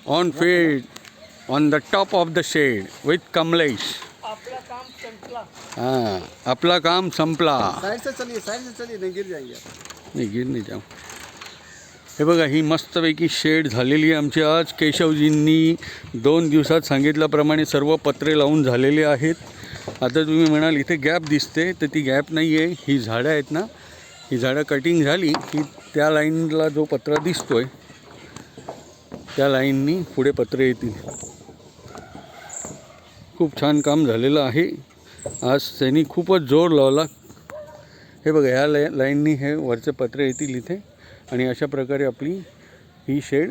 On feet on the top of the shed with Kamlesh. आपला काम संपला. हाँ, आपला काम संपला. साइड से चलिए नहीं गिर जाएंगे आप. नाही गिर नाही जाऊ. हे बघा, ही मस्तपैकी शेड झालेली आहे आमची. आज केशवजींनी 2 दिवसात सांगितल्याप्रमाणे सर्व पत्रे लावून झालेले आहेत. आता तुम्ही म्हणाल इथे गॅप दिसते, तर ती गॅप नाही आहे. ही झाडं आहेत ना, ही झाडं कटिंग झाली की त्या लाईनला जो पत्रा दिसतोय त्या लाईननी पुढे पत्रे येतील. खूप छान काम झालेलं आहे. आज त्यांनी खूपच जोर लावला. हे बघा, ह्या लाईननी हे वरचे पत्रे येतील इथे आणि अशा प्रकारे आपली ही शेड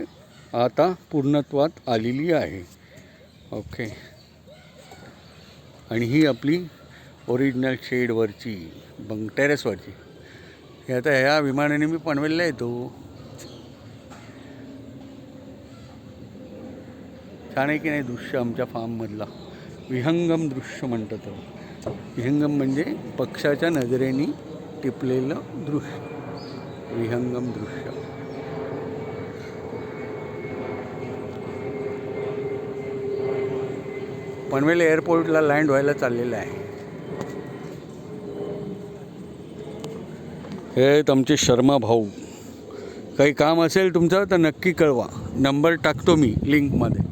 आता पूर्णत्वात आलेली आहे. ओके, आणि ही आपली ओरिजिनल शेडवरची टेरेसवरची. हे आता ह्या विमानाने मी पनवेलला येतो. छान आहे की नाही दृश्य आमच्या फार्ममधला. विहंगम दृश्य म्हणतात. विहंगम म्हणजे पक्षाच्या नजरेने टिपलेलं दृश्य. विहंगम दृश्य. पनवेल एअरपोर्टला लँड व्हायला चाललेलं आहे. हे आहेत आमचे शर्मा भाऊ. काही काम असेल तुमचं तर नक्की कळवा. नंबर टाकतो मी लिंकमध्ये.